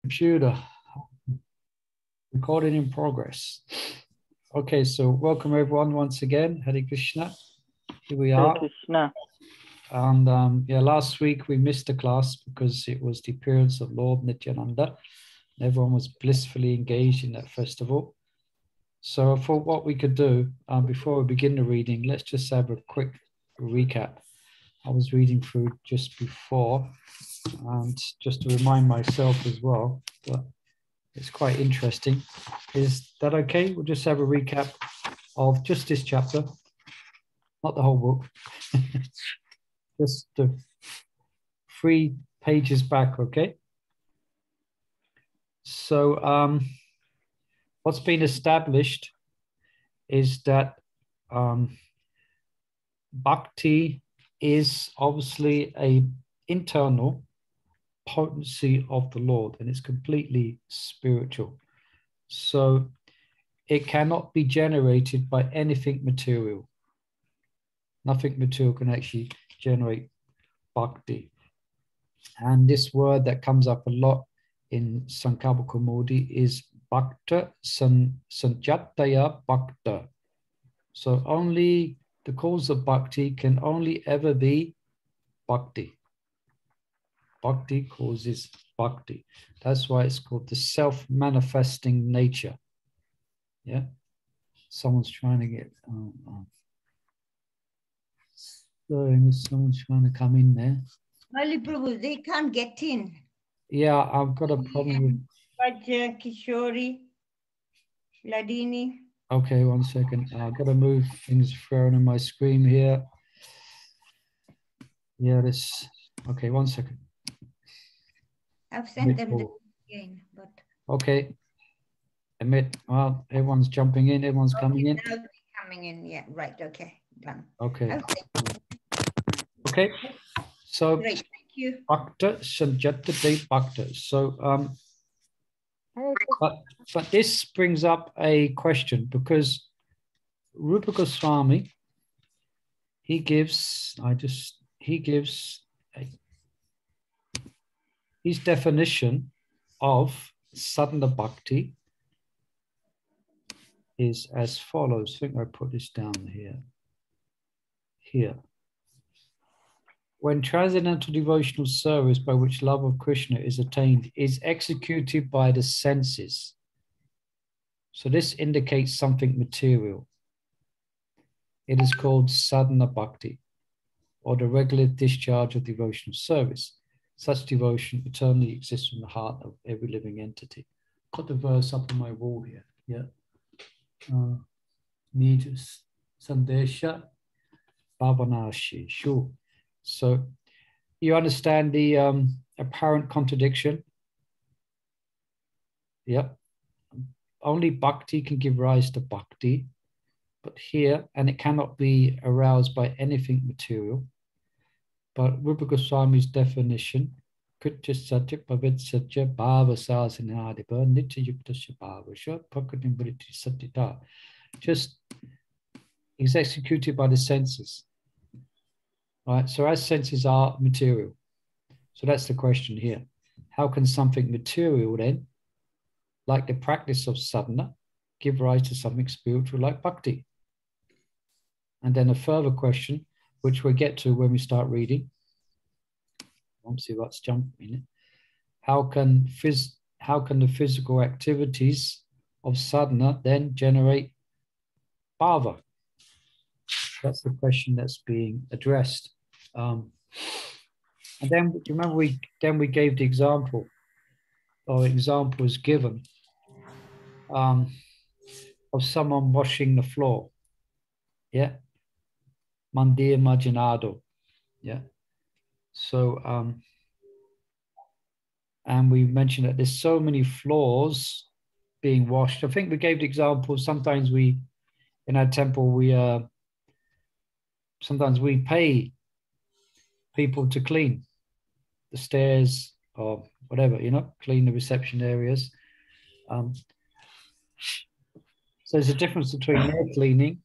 Computer recording in progress. Okay, so welcome everyone once again. Hare Krishna. Here we are. Hare Krishna. And yeah, last week we missed the class because it was the appearance of Lord Nityananda. Everyone was blissfully engaged in that festival. So I thought what we could do before we begin the reading, let's just have a quick recap. I was reading through just before, and just to remind myself as well, but it's quite interesting. Is that okay? We'll just have a recap of just this chapter, not the whole book, just the 3 pages back, okay? So what's been established is that bhakti is obviously an internal potency of the Lord, and it's completely spiritual. So it cannot be generated by anything material. Nothing material can actually generate bhakti. And this word that comes up a lot in Sankalpa Kaumudi is bhakta sanjataya bhakta. So only the cause of bhakti can only ever be bhakti. Bhakti causes bhakti. That's why it's called the self-manifesting nature. Yeah. Someone's trying to get. Sorry, someone's trying to come in there. Mali Prabhu, they can't get in. Yeah, I've got a problem with. Raja, Kishori, Ladini. Okay, 1 second. I've got to move things thrown on my screen here. Yeah, this. Okay, 1 second. I've sent them again, but. Okay. Admit. Well, everyone's jumping in. Everyone's coming in. Now they're coming in. Yeah, right. Okay, done. Okay. Okay. So. Great. Thank you. Bhakta sanjata de bhakta. So but this brings up a question, because Rupa Goswami, he gives his definition of sadhana bhakti is as follows. I think I put this down here. When transcendental devotional service by which love of Krishna is attained is executed by the senses. So this indicates something material. It is called sadhana bhakti, or the regular discharge of devotional service. Such devotion eternally exists in the heart of every living entity. Put the verse up on my wall here. Yeah. Need sandesha bhavanashi. Sure. So you understand the apparent contradiction? Yep. Only bhakti can give rise to bhakti, but here, and it cannot be aroused by anything material. But Rupa Goswami's definition, kritya satya pavid satya bhava sasanadipa nitya yuktasya bhavasya prakatim vritti satyata. Just is executed by the senses. Right, so our senses are material. So that's the question here. How can something material then, like the practice of sadhana, give rise to something spiritual like bhakti? And then a further question, which we'll get to when we start reading. Let's see what's jumping in it. How can the physical activities of sadhana then generate bhava? That's the question that's being addressed. And then, do you remember we gave the example, or example was given of someone washing the floor. Yeah. Mandir marginado. Yeah. So, and we mentioned that there's so many floors being washed. I think we gave the example, sometimes we, in our temple, sometimes we pay people to clean the stairs or whatever, clean the reception areas. So there's a difference between their cleaning.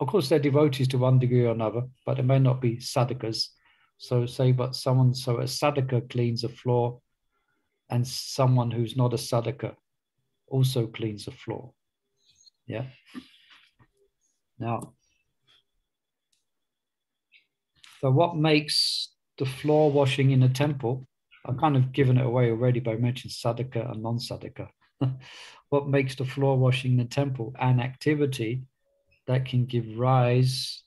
Of course, they're devotees to one degree or another, but they may not be sadhakas. So a sadhaka cleans a floor, and someone who's not a sadhaka also cleans the floor. Yeah. Now, so what makes the floor washing in a temple? I've kind of given it away already by mentioning sadhaka and non-sadhaka. What makes the floor washing in the temple an activity that can give rise,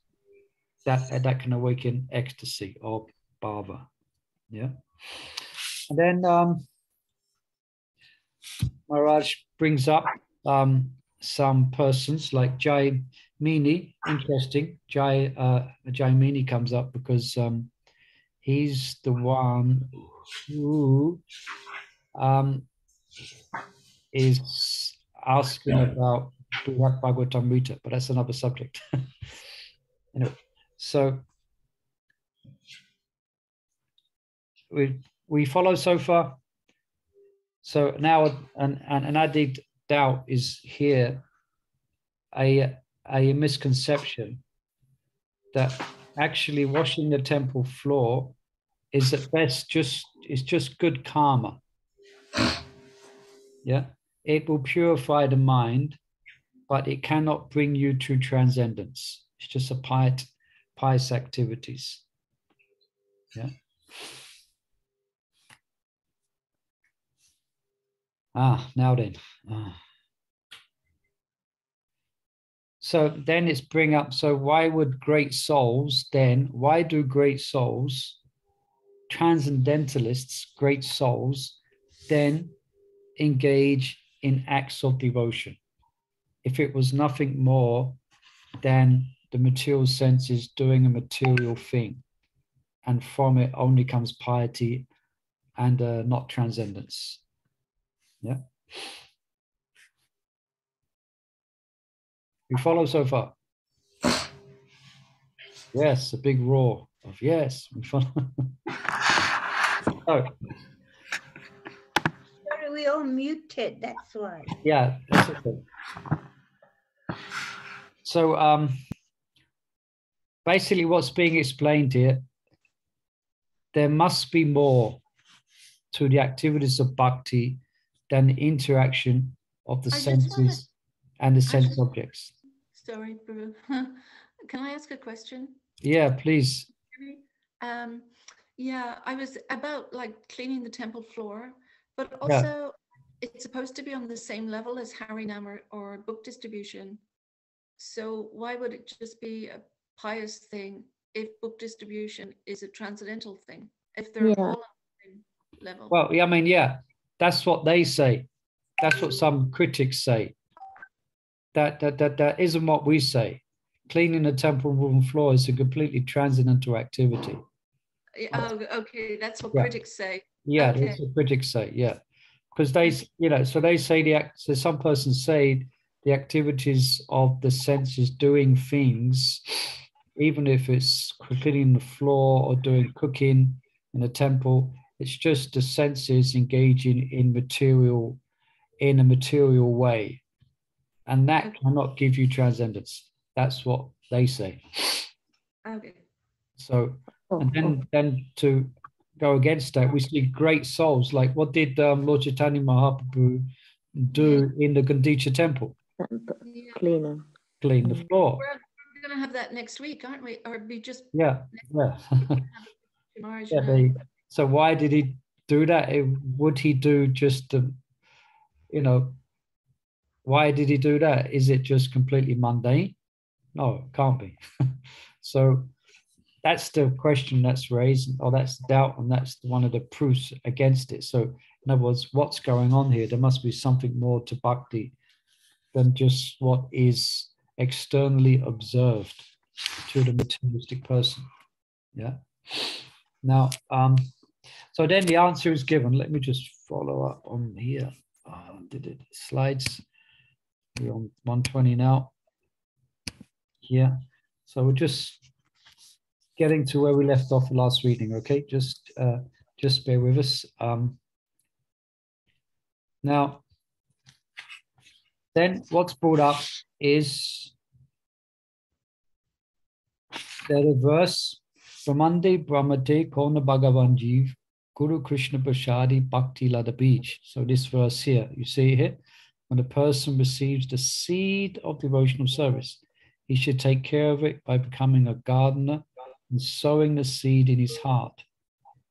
that can awaken ecstasy or bhava? Yeah. And then Maharaj brings up some persons like Jai Mini. Interesting. Jai Mini comes up because he's the one who is asking about Brihat Bhagavatamrita, but that's another subject. Anyway, so we follow so far. So now an added doubt is here, a misconception that actually washing the temple floor is at best just good karma. Yeah, it will purify the mind, but it cannot bring you to transcendence. It's just a pious activities. Yeah. Now then. So then it's bring up, so why would great souls then, why do great souls, transcendentalists, great souls, then engage in acts of devotion? If it was nothing more than the material senses doing a material thing, and from it only comes piety and not transcendence. Yeah. You follow so far? Yes, a big roar of yes. We follow. Oh. Sorry, we all muted, that's why. Yeah, that's okay. So basically what's being explained here, there must be more to the activities of bhakti than the interaction of the senses and the sense objects. Sorry, Prabhu. Can I ask a question? Yeah, please. Yeah, I was about like cleaning the temple floor, but also it's supposed to be on the same level as Harinam or book distribution. So why would it just be a pious thing if book distribution is a transcendental thing? If they're all on the same level? Well, I mean, yeah, that's what they say. That's what some critics say. That isn't what we say. Cleaning the temple room floor is a completely transcendental activity. Oh, okay, that's what critics say. Yeah, okay. That's what critics say. Yeah, because they, so they say so some persons say the activities of the senses doing things, even if it's cleaning the floor or doing cooking in a temple, it's just the senses engaging in a material way, and that cannot give you transcendence. That's what they say. Okay. So, and then to go against that, we see great souls. Like what did Lord Chaitanya Mahaprabhu do in the Gandicha temple? Clean the floor. We're going to have that next week, aren't we? Or be just So why did he do that? Would he do just why did he do that? Is it just completely mundane? No, it can't be. So that's the question that's raised, or that's the doubt, and that's one of the proofs against it. So in other words, what's going on here? There must be something more to bhakti than just what is externally observed to the materialistic person. Yeah. Now, so then the answer is given. Let me just follow up on here. Slides. We're on 120 now. Here. So we're just getting to where we left off the last reading. Okay, just bear with us. Now, then what's brought up is that a verse, Brahmande Brahmate Kona Bhagavan Jeev Guru Krishna Prasadi Bhakti Lada Beach. So this verse here, you see here, when a person receives the seed of devotional service, he should take care of it by becoming a gardener and sowing the seed in his heart.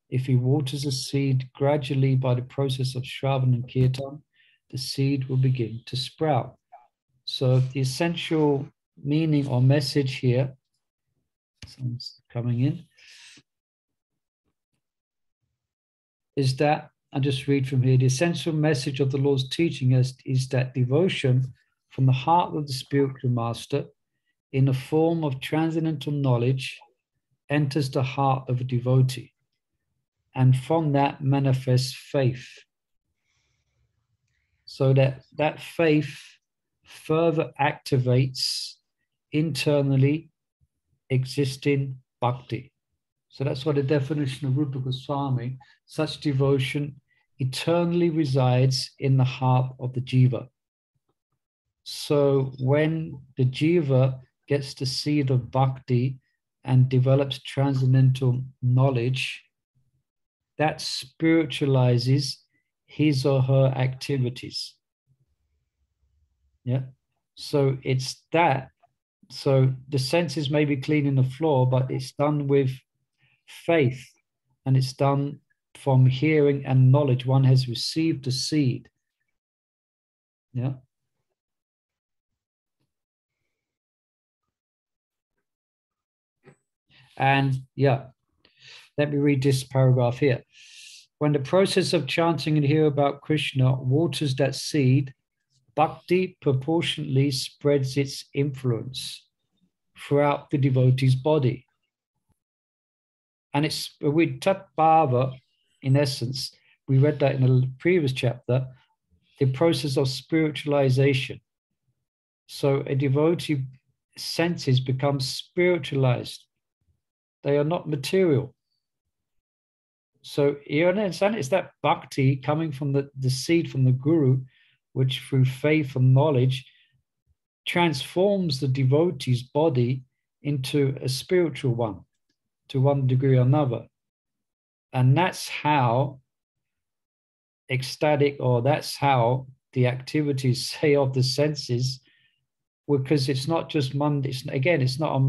If he waters the seed gradually by the process of Shravan and Kirtan, the seed will begin to sprout. So the essential meaning or message here, someone's coming in, is that, I'll just read from here, the essential message of the Lord's teaching is that devotion from the heart of the spiritual master in the form of transcendental knowledge enters the heart of a devotee, and from that manifests faith. So that faith further activates internally existing bhakti. So that's what the definition of Rupa Goswami, such devotion eternally resides in the heart of the jiva. So when the jiva gets the seed of bhakti and develops transcendental knowledge, that spiritualizes his or her activities. Yeah. So it's that. So the senses may be cleaning the floor, but it's done with faith, and it's done from hearing and knowledge. One has received the seed. Yeah. And yeah, let me read this paragraph here. When the process of chanting and hearing about Krishna waters that seed, bhakti proportionately spreads its influence throughout the devotee's body. And it's with tat bhava, in essence, we read that in a previous chapter, the process of spiritualization. So a devotee senses become spiritualized. They are not material. So you understand, it's that bhakti coming from the seed from the guru, which through faith and knowledge transforms the devotee's body into a spiritual one, to one degree or another. And that's how ecstatic, or that's how the activities, say, of the senses, because it's not just Monday. Again, it's not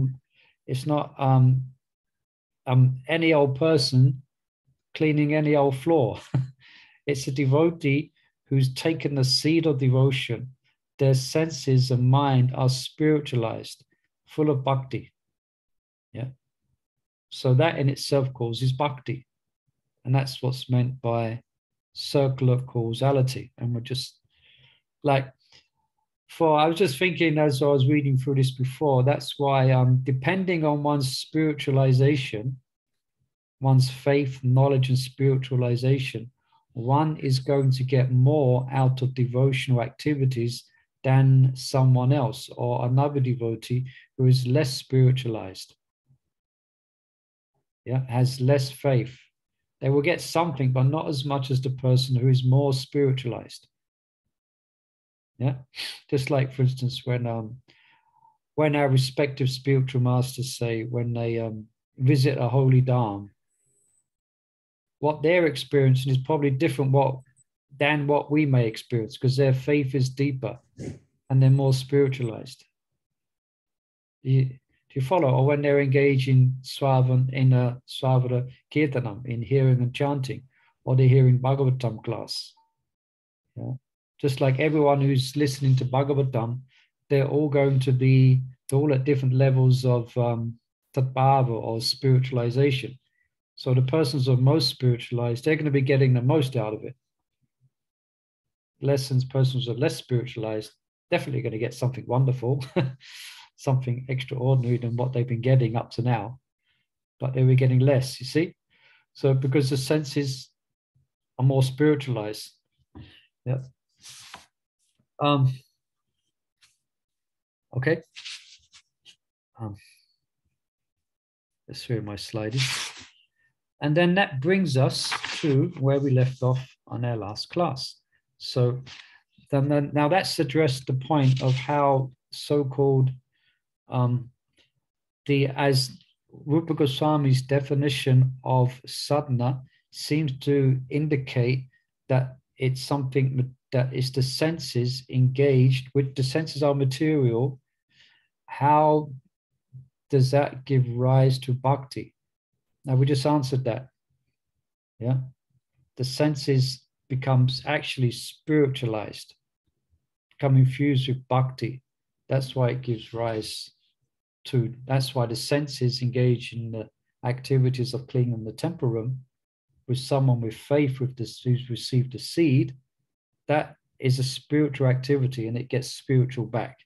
any old person cleaning any old floor. It's a devotee who's taken the seed of devotion. Their senses and mind are spiritualized, full of bhakti. Yeah. So that in itself causes bhakti. And that's what's meant by circular causality. And we're just like, I was just thinking as I was reading through this before, that's why depending on one's spiritualization, one's faith, knowledge, and spiritualization, one is going to get more out of devotional activities than someone else or another devotee who is less spiritualized. Yeah, has less faith. They will get something, but not as much as the person who is more spiritualized. Yeah, just like, for instance, when our respective spiritual masters say, when they visit a holy dham, what they're experiencing is probably different than what we may experience, because their faith is deeper and they're more spiritualized. Do you follow? Or when they're engaged in Svavara Kirtanam, in hearing and chanting, or they're hearing Bhagavatam class. Yeah? Just like everyone who's listening to Bhagavatam, they're all at different levels of tatbhava or spiritualization. So the persons who are most spiritualized, they're going to be getting the most out of it. Persons who are less spiritualized, definitely going to get something wonderful, something extraordinary than what they've been getting up to now. But they were getting less, you see? So because the senses are more spiritualized. Yeah. Okay. Let's see where my slide is. And then that brings us to where we left off on our last class. So then now that's addressed the point of how so-called as Rupa Goswami's definition of sadhana seems to indicate that it's something that is the senses engaged with. The senses are material. How does that give rise to bhakti? Now we just answered that. Yeah, the senses becomes actually spiritualized, become infused with bhakti. That's why it gives rise to, that's why the senses engage in the activities of cleaning the temple room with someone with faith, with this who's received the seed. That is a spiritual activity, and it gets spiritual back.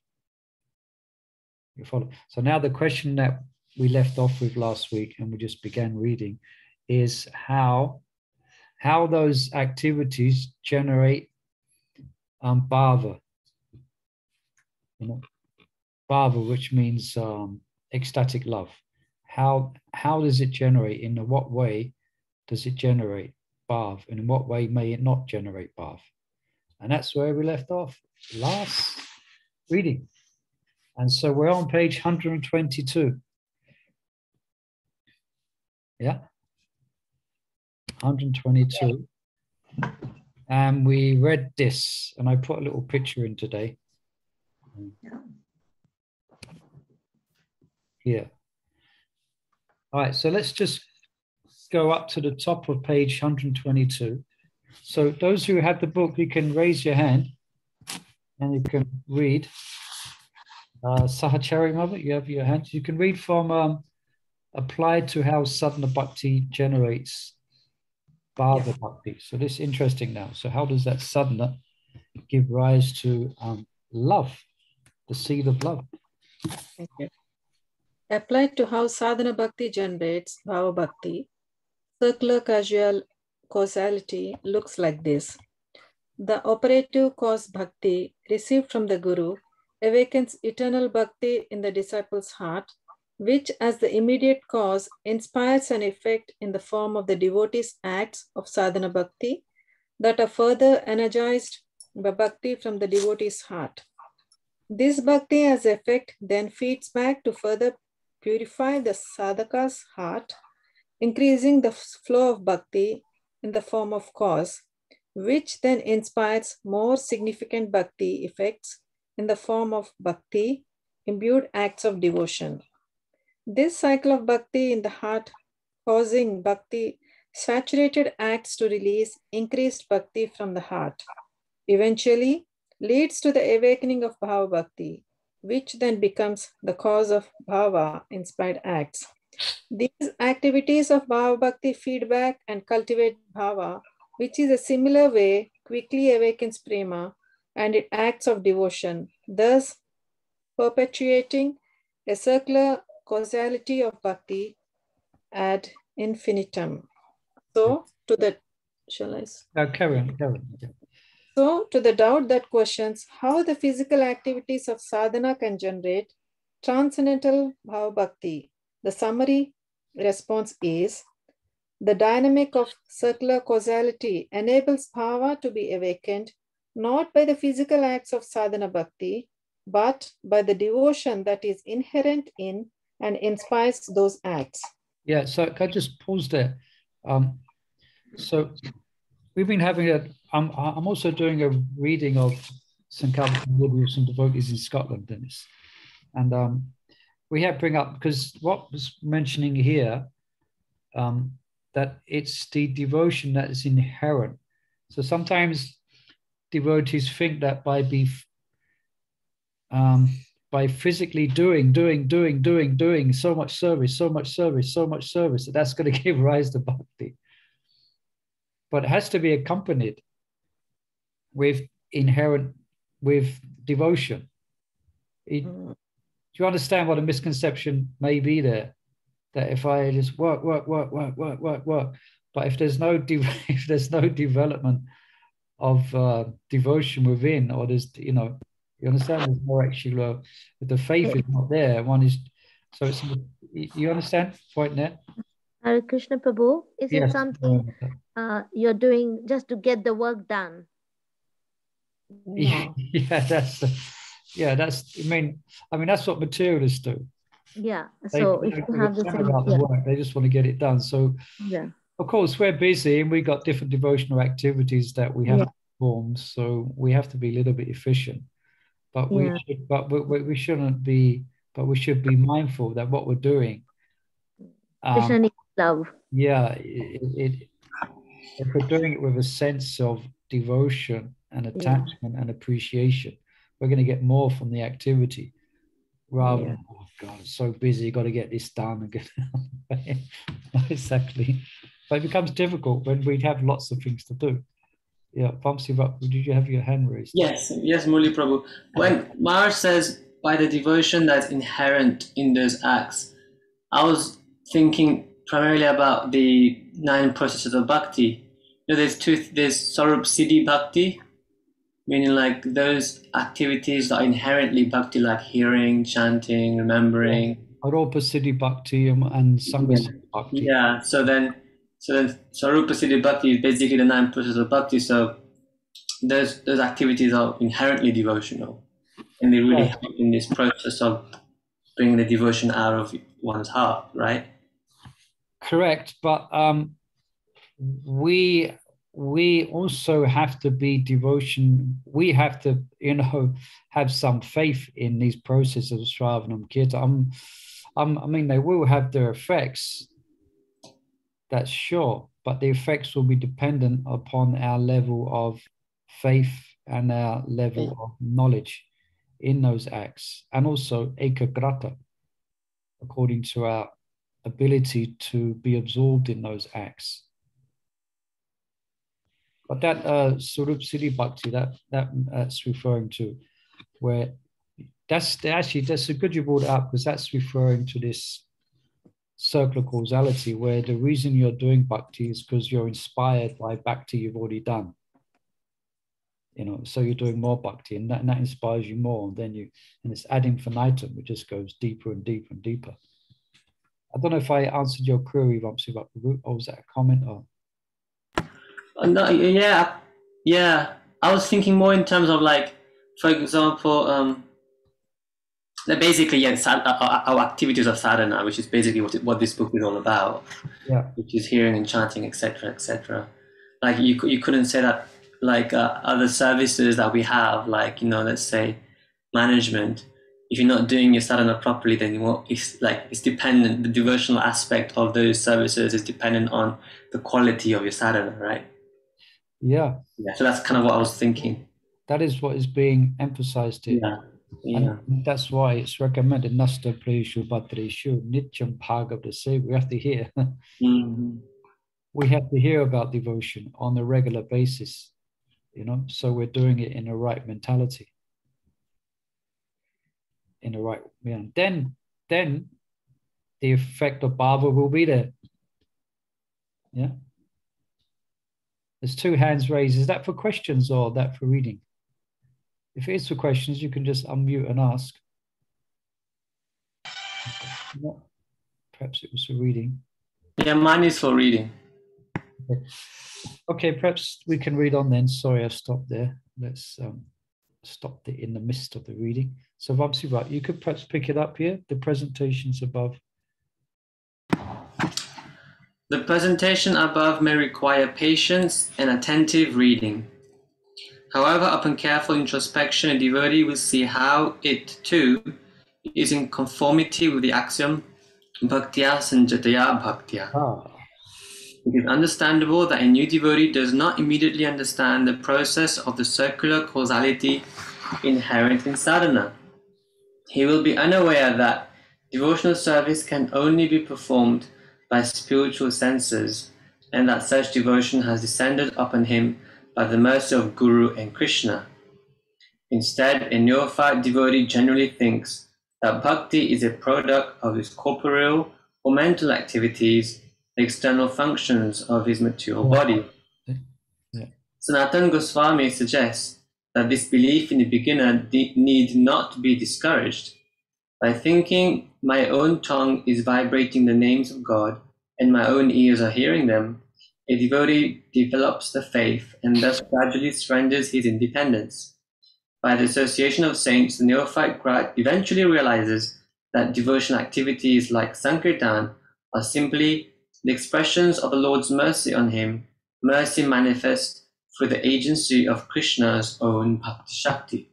You follow? So now the question that we left off with last week, and we just began reading, is how those activities generate bhava. You know, bhava, which means ecstatic love. How does it generate? In what way does it generate bhav? And in what way may it not generate bhav? And that's where we left off last reading. And so we're on page 122. Yeah. 122. And we read this, and I put a little picture in today. Here. All right, so let's just go up to the top of page 122. So those who have the book, you can raise your hand and you can read. Sahachari Mother, you have your hand. You can read from applied to how sadhana bhakti generates bhava bhakti. So this is interesting now. So how does that sadhana give rise to love, the seed of love? Okay. Applied to how sadhana bhakti generates bhava bhakti, circular causality looks like this. The operative cause bhakti received from the Guru awakens eternal bhakti in the disciple's heart, which as the immediate cause inspires an effect in the form of the devotee's acts of sadhana bhakti that are further energized by bhakti from the devotee's heart. This bhakti as effect then feeds back to further purify the sadhaka's heart, increasing the flow of bhakti in the form of cause, which then inspires more significant bhakti effects in the form of bhakti, imbued acts of devotion. This cycle of bhakti in the heart, causing bhakti saturated acts to release increased bhakti from the heart, eventually leads to the awakening of bhava bhakti, which then becomes the cause of bhava inspired acts. These activities of bhava bhakti feedback and cultivate bhava, which is a similar way quickly awakens prema and it acts of devotion, thus perpetuating a circular causality of bhakti ad infinitum. So to the, shall I? Carry on. So to the doubt that questions how the physical activities of sadhana can generate transcendental bhava bhakti, the summary response is the dynamic of circular causality enables bhava to be awakened not by the physical acts of sadhana bhakti, but by the devotion that is inherent in and inspires those acts. Yeah, so can I just pause there? So we've been having I'm also doing a reading of St. Calvin with some devotees in Scotland, Dennis. And we have bring up, because what was mentioning here, that it's the devotion that is inherent. So sometimes devotees think that by physically doing so much service, that that's going to give rise to bhakti. But it has to be accompanied with devotion. Do you understand what a misconception may be there? That if I just work, but if there's no development of devotion within, or there's, you understand, there's no actual, the faith is not there. One is, so it's, you understand the point there? Hare Krishna Prabhu, is it something you're doing just to get the work done? No. That's I mean that's what materialists do. Yeah. So they if you have the about the work, they just want to get it done. So yeah. Of course, we're busy and we got different devotional activities that we have to perform, so we have to be a little bit efficient. But we should, we shouldn't be. But we should be mindful that what we're doing. Love. Yeah, if we're doing it with a sense of devotion and attachment and appreciation, we're going to get more from the activity rather than, oh God, I'm so busy, got to get this done and get exactly. But it becomes difficult when we have lots of things to do. Yeah, Vamsi, did you have your hand raised? Yes, Murli Prabhu. When Maharaj says by the devotion that's inherent in those acts, I was thinking primarily about the 9 processes of bhakti. You know, there's Sarup Siddhi Bhakti, meaning like those activities that are inherently bhakti, like hearing, chanting, remembering. Aropa Siddhi Bhakti and Sangha Siddhi Bhakti. Yeah, so then Sarupa Siddhi Bhakti is basically the 9 processes of bhakti. So those activities are inherently devotional, and they really help in this process of bringing the devotion out of one's heart, right? Correct, but we also have to be devotion. We have to, have some faith in these processes of Shravanam Kirtan. I mean, they will have their effects, that's sure, but the effects will be dependent upon our level of faith and our level of knowledge in those acts, and also ekagrata, according to our ability to be absorbed in those acts. But that Sarup Siddhi Bhakti, that's referring to where that's a good you brought it up, because that's referring to this circular causality, where the reason you're doing bhakti is because you're inspired by bhakti you've already done. So you're doing more bhakti, and that inspires you more, and then and it's ad infinitum, it just goes deeper and deeper and deeper. I don't know if I answered your query, Vamsi, or was that a comment? Or? No, yeah. I was thinking more in terms of, like, for example, basically, our activities of sadhana, which is basically what this book is all about, which is hearing and chanting, etc., etc. Like you couldn't say that, like other services that we have, like, let's say management. If you're not doing your sadhana properly, then it's dependent. The devotional aspect of those services is dependent on the quality of your sadhana, right? Yeah. So that's kind of what I was thinking. That is what is being emphasized here. Yeah. And that's why it's recommended nasta preshu bhatreshu nityam bhagavata. We have to hear. We have to hear about devotion on a regular basis, so we're doing it in the right mentality. In the right way. Then the effect of bhava will be there. Yeah. There's 2 hands raised. Is that for questions or that for reading? If it is for questions, you can just unmute and ask. Perhaps it was for reading. Yeah, mine is for reading. Okay, perhaps we can read on then. Sorry, I stopped there. Let's stop it in the midst of the reading. So Vamsi, you could perhaps pick it up here, the presentations above. The presentation above may require patience and attentive reading. However, upon careful introspection, a devotee will see how it, too, is in conformity with the axiom bhaktya sanjataya bhaktya. It is understandable that a new devotee does not immediately understand the process of the circular causality inherent in sadhana. He will be unaware that devotional service can only be performed by spiritual senses, and that such devotion has descended upon him by the mercy of Guru and Krishna. Instead, a neophyte devotee generally thinks that bhakti is a product of his corporeal or mental activities, the external functions of his material body. Sanatana Goswami suggests that this belief in the beginner need not be discouraged. By thinking my own tongue is vibrating the names of God and my own ears are hearing them, a devotee develops the faith and thus gradually surrenders his independence. By the association of saints, the neophyte eventually realizes that devotional activities like Sankirtan are simply the expressions of the Lord's mercy on him, mercy manifest through the agency of Krishna's own bhakti-sakti.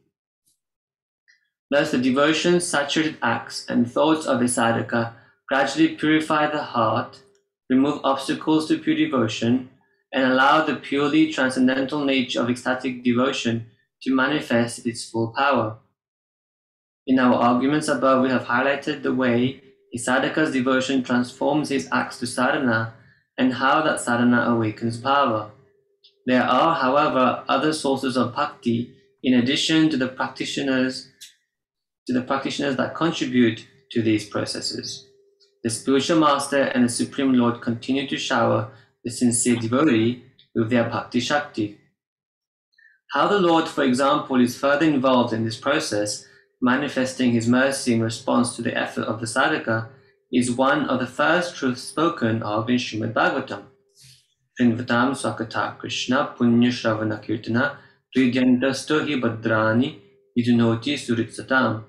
Thus, the devotion, saturated acts, and thoughts of a sadhaka gradually purify the heart, remove obstacles to pure devotion, and allow the purely transcendental nature of ecstatic devotion to manifest its full power. In our arguments above, we have highlighted the way a sadhaka's devotion transforms his acts to sadhana and how that sadhana awakens bhava. There are, however, other sources of bhakti in addition to the practitioners that contribute to these processes. The spiritual master and the Supreme Lord continue to shower the sincere devotee with their bhakti-sakti. How the Lord, for example, is further involved in this process, manifesting his mercy in response to the effort of the sadhaka, is one of the first truths spoken of in Srimad Bhagavatam. Srinvatam Swakata Krishna Punya Shravana Kirtana Pridyantasto hi Bhadrani Vidunoti Suritsatam.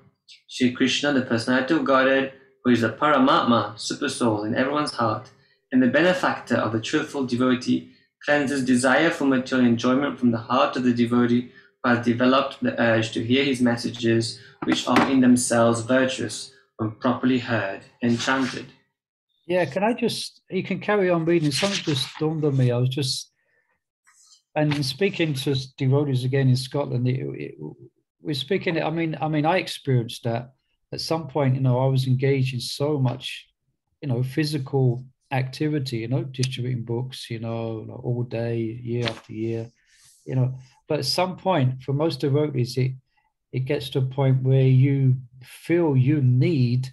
Shri Krishna, the personality of Godhead, who is the Paramatma, super soul in everyone's heart, and the benefactor of the truthful devotee, cleanses desire for material enjoyment from the heart of the devotee who has developed the urge to hear his messages, which are in themselves virtuous when properly heard and chanted. Yeah, you can carry on reading. Something just dawned on me. And speaking to devotees again in Scotland, we're speaking, I mean, I experienced that at some point, I was engaged in so much, physical activity, distributing books, all day, year after year, but at some point, for most devotees, it gets to a point where you feel you need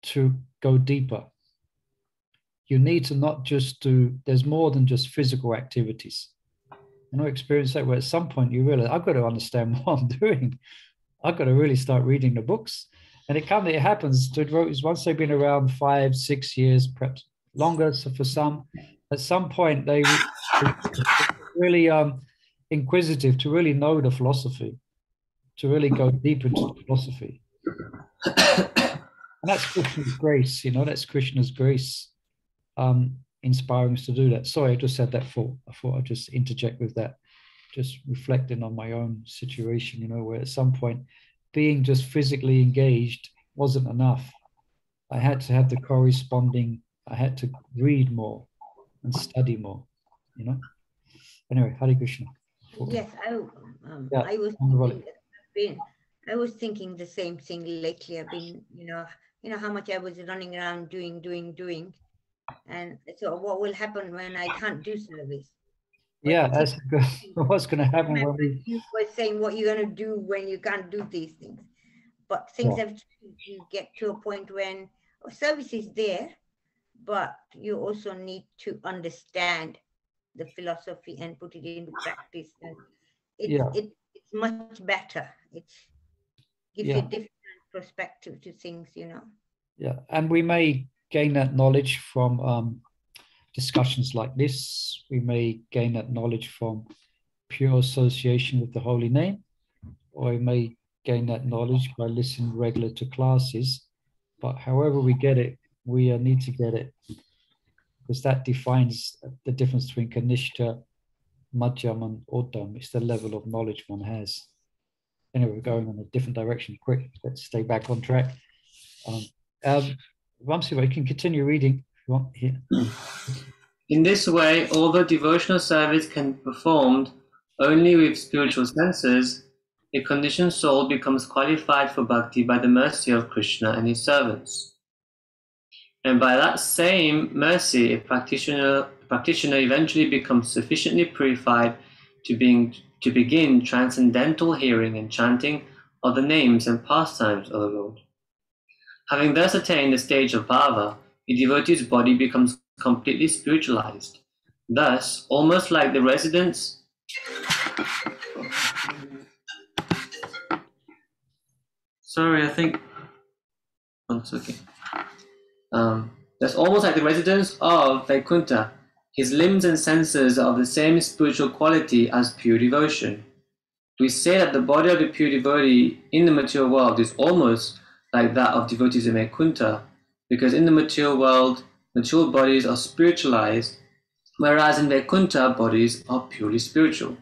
to go deeper. You need to not just there's more than just physical activities. Experience that where at some point you realize, I've got to understand what I'm doing. I've got to really start reading the books. And it happens to devotees once they've been around 5, 6 years, perhaps longer. So for some, at some point, they're really inquisitive to really know the philosophy, to really go deep into the philosophy. And that's Krishna's grace, that's Krishna's grace inspiring us to do that. Sorry, I just said that I thought I'd just interject with that, just reflecting on my own situation, where at some point being just physically engaged wasn't enough. I had to have the corresponding, I had to read more and study more, Anyway, Hare Krishna. Yes, I was thinking the same thing lately. I've been, how much I was running around doing. And so what will happen when I can't do service? Yeah, that's good. What's going to happen when you were saying what you're going to do when you can't do these things. But things have to get to a point when service is there, but you also need to understand the philosophy and put it into practice. And it's much better. It gives you a different perspective to things, Yeah, and we may gain that knowledge from discussions like this. We may gain that knowledge from pure association with the holy name, or we may gain that knowledge by listening regularly to classes. But however we get it, we need to get it, because that defines the difference between Kanishta, Madhyam, and Uddam. It's the level of knowledge one has. Anyway, we're going in a different direction. Quick, let's stay back on track. Ramsiva, you can continue reading if you want here. In this way, although devotional service can be performed only with spiritual senses, a conditioned soul becomes qualified for bhakti by the mercy of Krishna and his servants. And by that same mercy, a practitioner eventually becomes sufficiently purified to begin transcendental hearing and chanting of the names and pastimes of the Lord. Having thus attained the stage of bhava, a devotee's body becomes completely spiritualized. Thus, almost like the residents that's almost like the residents of Vaikuntha. His limbs and senses are of the same spiritual quality as pure devotion. We say that the body of a pure devotee in the material world is almost like that of devotees in Vaikuntha, because in the material world, Material bodies are spiritualized, whereas in Vaikuntha, bodies are purely spiritual.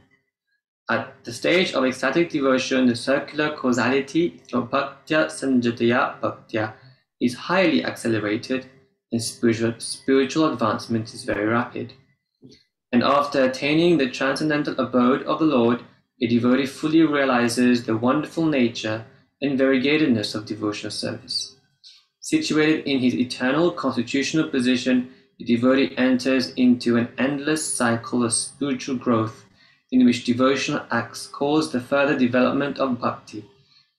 At the stage of ecstatic devotion, the circular causality of bhaktya sanjataya bhaktya is highly accelerated, and spiritual advancement is very rapid. And after attaining the transcendental abode of the Lord, a devotee fully realizes the wonderful nature and variegatedness of devotional service. Situated in his eternal constitutional position, the devotee enters into an endless cycle of spiritual growth in which devotional acts cause the further development of bhakti,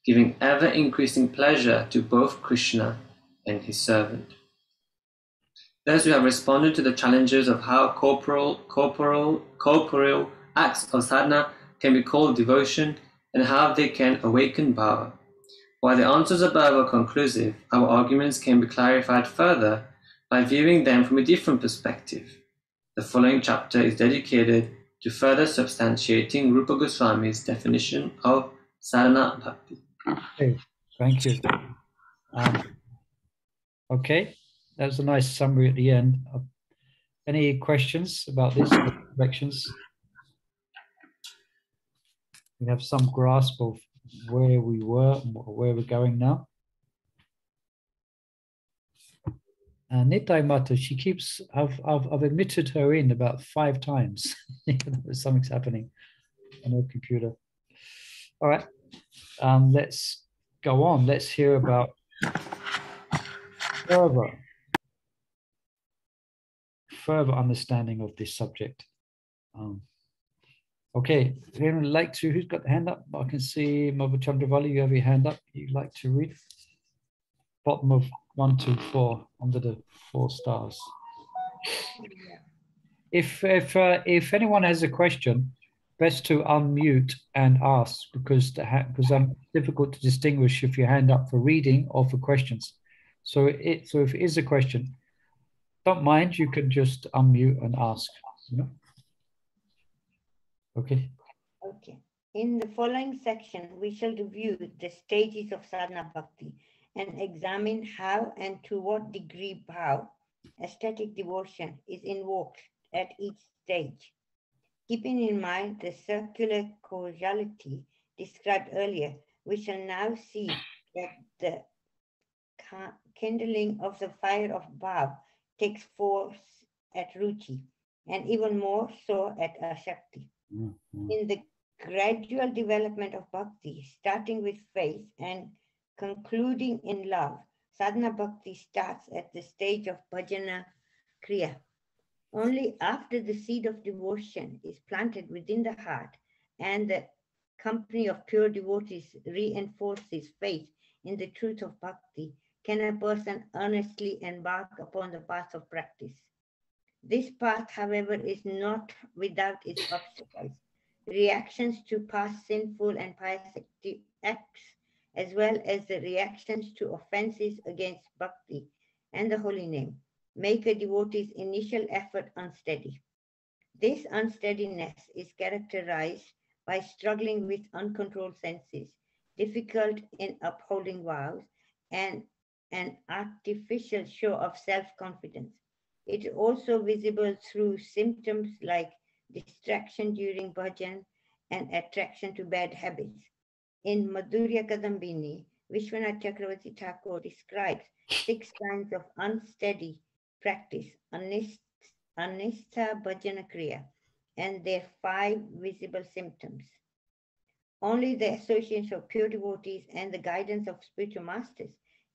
giving ever-increasing pleasure to both Krishna and his servant. Those who have responded to the challenges of how corporeal acts of sadhana can be called devotion and how they can awaken bhava. While the answers above are conclusive, our arguments can be clarified further by viewing them from a different perspective. The following chapter is dedicated to further substantiating Rupa Goswami's definition of sadhana bhakti. Okay, thank you. Okay, that was a nice summary at the end. Any questions about this? Reflections? We have some grasp of where we were and where we're going now. Nitai Mata, she keeps, I've admitted her in about 5 times. Something's happening on her computer. All right, let's go on. Let's hear about further understanding of this subject. Okay, anyone like to, who's got the hand up? I can see Mother Chandravali, you have your hand up. You'd like to read? Bottom of 1, 2, 4, under the 4 stars. If anyone has a question, best to unmute and ask, because difficult to distinguish if you hand up for reading or for questions. So if it is a question, don't mind, you can just unmute and ask. You know? Okay. Okay. In the following section, we shall review the stages of sadhana bhakti and examine how and to what degree bhava, aesthetic devotion, is invoked at each stage. Keeping in mind the circular causality described earlier, we shall now see that the kindling of the fire of bhava takes force at ruci, and even more so at asakti. In the gradual development of bhakti, starting with faith and concluding in love, sadhana bhakti starts at the stage of bhajana kriya. Only after the seed of devotion is planted within the heart and the company of pure devotees reinforces faith in the truth of bhakti, can a person earnestly embark upon the path of practice. This path, however, is not without its obstacles. Reactions to past sinful and pious acts, as well as the reactions to offenses against bhakti and the holy name, make a devotee's initial effort unsteady. This unsteadiness is characterized by struggling with uncontrolled senses, difficult in upholding vows, and an artificial show of self-confidence. It is also visible through symptoms like distraction during bhajan and attraction to bad habits. In Madhurya Kadambini, Vishwanath Chakravarti Thakur describes 6 kinds of unsteady practice, anistha bhajana kriya, and their 5 visible symptoms. Only the association of pure devotees and the guidance of spiritual masters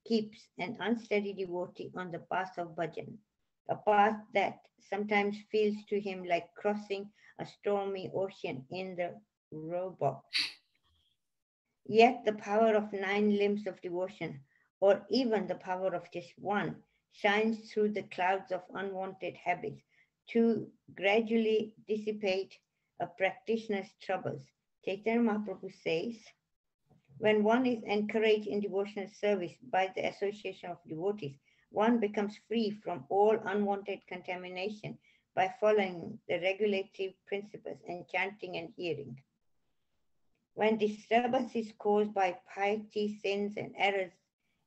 keeps an unsteady devotee on the path of bhajan, a path that sometimes feels to him like crossing a stormy ocean in the rowboat. Yet the power of 9 limbs of devotion, or even the power of just one, shines through the clouds of unwanted habits to gradually dissipate a practitioner's troubles. Chaitanya Mahaprabhu says, when one is encouraged in devotional service by the association of devotees, one becomes free from all unwanted contamination by following the regulative principles and chanting and hearing. When disturbances caused by piety, sins, and errors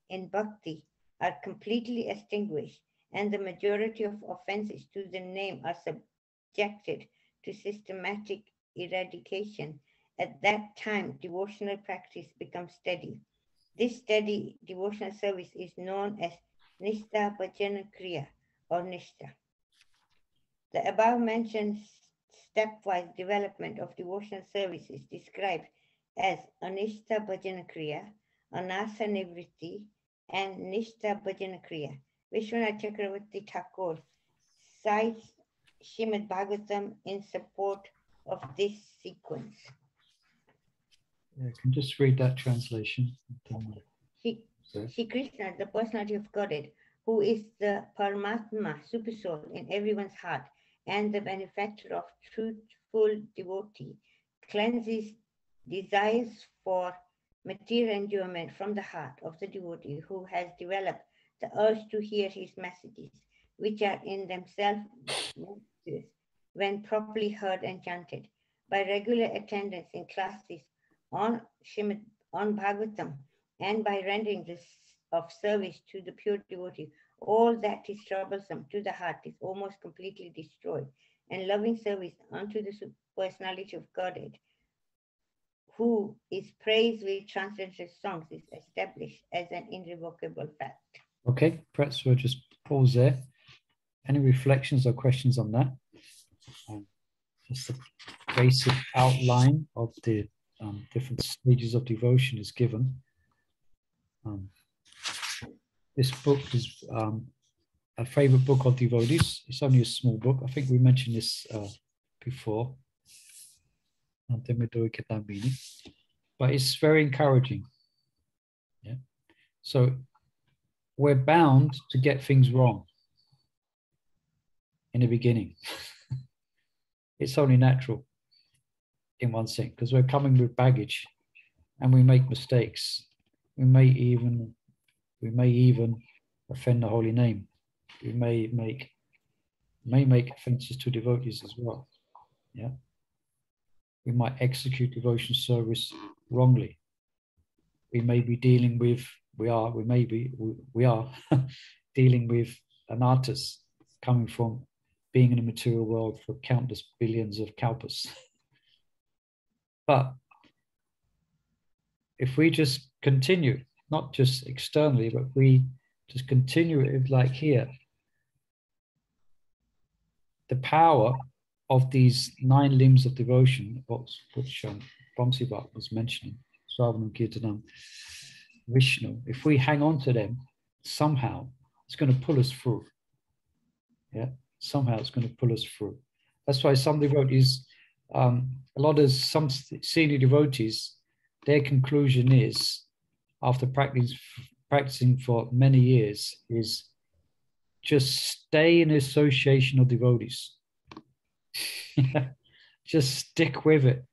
in bhakti are completely extinguished and the majority of offenses to the name are subjected to systematic eradication. At that time, devotional practice becomes steady. This steady devotional service is known as Nishta Bhajana Kriya or Nishta. The above mentioned stepwise development of devotional service is described as Anishta Bhajana Kriya, Anasa Nivritti, and Nishta Bhajana Kriya. Vishwanath Chakravarti Thakur cites Srimad Bhagavatam in support of this sequence. Yeah, I can just read that translation. Shri Krishna, the personality of Godhead, who is the Paramatma, Supersoul in everyone's heart, and the benefactor of truthful devotee, cleanses desires for material enjoyment from the heart of the devotee who has developed the urge to hear his messages, which are in themselves messages when properly heard and chanted. By regular attendance in classes on Bhagavatam and by rendering this of service to the pure devotee, all that is troublesome to the heart is almost completely destroyed, and loving service unto the personality of Godhead, who is praised with transcendental songs, is established as an irrevocable fact. Okay, perhaps we'll just pause there. Any reflections or questions on that? Just the basic outline of the different stages of devotion is given. This book is a favorite book of devotees. It's only a small book. I think we mentioned this before. But it's very encouraging. Yeah. So we're bound to get things wrong in the beginning. It's only natural in one sense, because we're coming with baggage and we make mistakes. We may even offend the holy name. We may make offenses to devotees as well. Yeah. We might execute devotion service wrongly. We may be dealing with, we are dealing with anarthas coming from being in the material world for countless billions of kalpas. But if we just continue, not just externally, but we just continue it like here, the power of these 9 limbs of devotion, which Vamsi Bhatt was mentioning, Sravanam, Kirtanam, Vishnu, if we hang on to them, somehow it's going to pull us through. Yeah, somehow it's going to pull us through. That's why some devotees, some senior devotees, their conclusion is, after practicing for many years, is just stay in association of devotees. Just stick with it.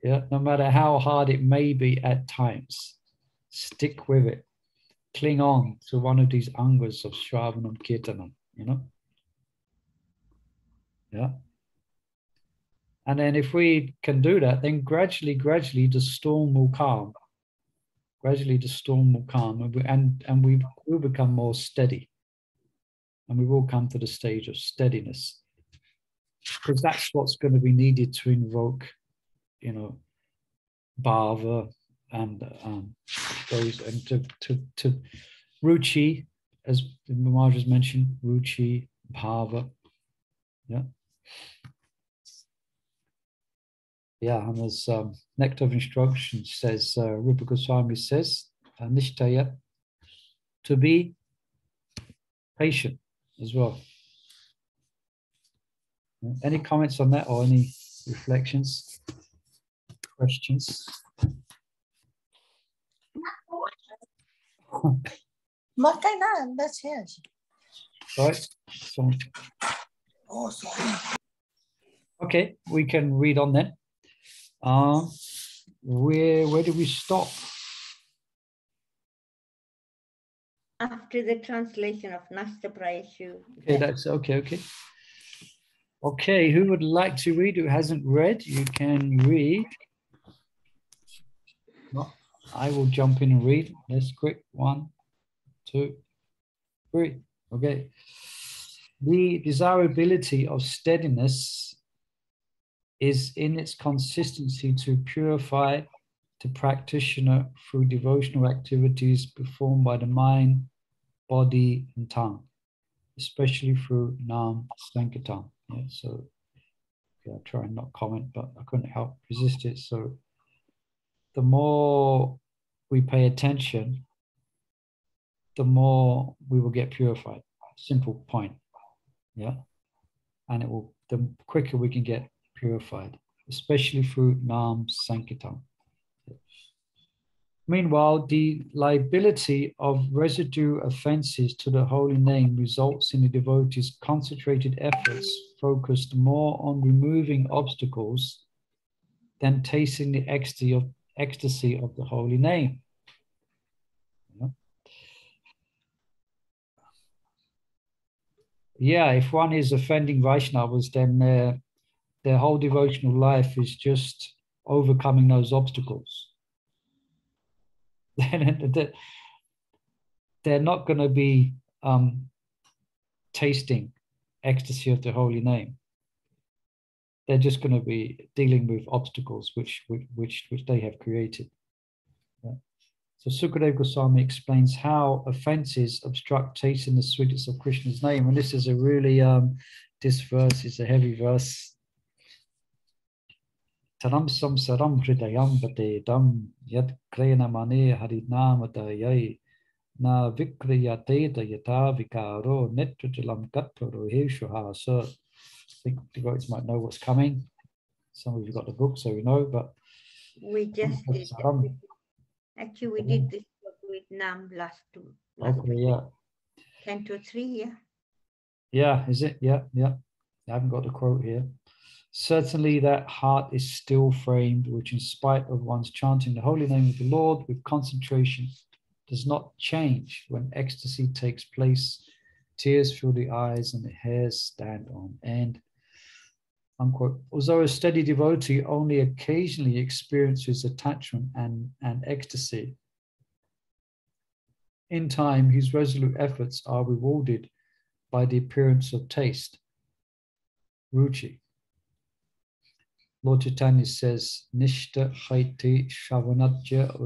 Yeah, no matter how hard it may be at times, stick with it. Cling on to one of these angas of Shravanam Kirtanam, you know? Yeah. And then if we can do that, then gradually the storm will calm. Gradually the storm will calm, and we will become more steady. And we will come to the stage of steadiness. Because that's what's going to be needed to invoke, you know, bhava and those, and to ruci, as Maharaj has mentioned, ruci, bhava. Yeah. Yeah, and as Nectar of Instruction says, Rupa Goswami says, nishtaya, to be patient as well. Any comments on that or any reflections, questions? Right. So, okay, we can read on then. Where do we stop? After the translation of Nasta Prayashu. Okay, that's okay. Okay, who would like to read? Who hasn't read? You can read. No, I will jump in and read. Let's quick. 1, 2, 3. Okay. The desirability of steadiness is in its consistency to purify the practitioner through devotional activities performed by the mind, body, and tongue, especially through Nam Sankirtan. Yeah, so I'll try and not comment, but I couldn't help resist it. So the more we pay attention, the more we will get purified. Simple point. Yeah. And it will, the quicker we can get purified, especially through Nam Sankirtan. Meanwhile, the liability of residue offenses to the holy name results in the devotee's concentrated efforts focused more on removing obstacles than tasting the ecstasy of the holy name. Yeah, if one is offending Vaishnavas, then their whole devotional life is just overcoming those obstacles. They're not going to be tasting ecstasy of the holy name. They're just going to be dealing with obstacles which they have created. Yeah. So Sukadeva Goswami explains how offenses obstruct tasting the sweetness of Krishna's name, and this is a really this verse is a heavy verse. Taram samsaram hridayam batedam yad krena mane harinam na vikriyate dayata vikaro netrajalam katparo heshuha. So I think devotees might know what's coming. Some of you got the book, so you know, but we just did that. Actually, we did this book with Nam last okay, yeah. Canto 3, yeah. Yeah, is it? Yeah, yeah. I haven't got the quote here. Certainly that heart is still framed, which in spite of one's chanting the holy name of the Lord with concentration does not change when ecstasy takes place. Tears fill the eyes and the hairs stand on end. Unquote. Although a steady devotee only occasionally experiences attachment and ecstasy, in time his resolute efforts are rewarded by the appearance of taste, ruci. Lord Chaitanya says, Nishta Haiti Shavanatya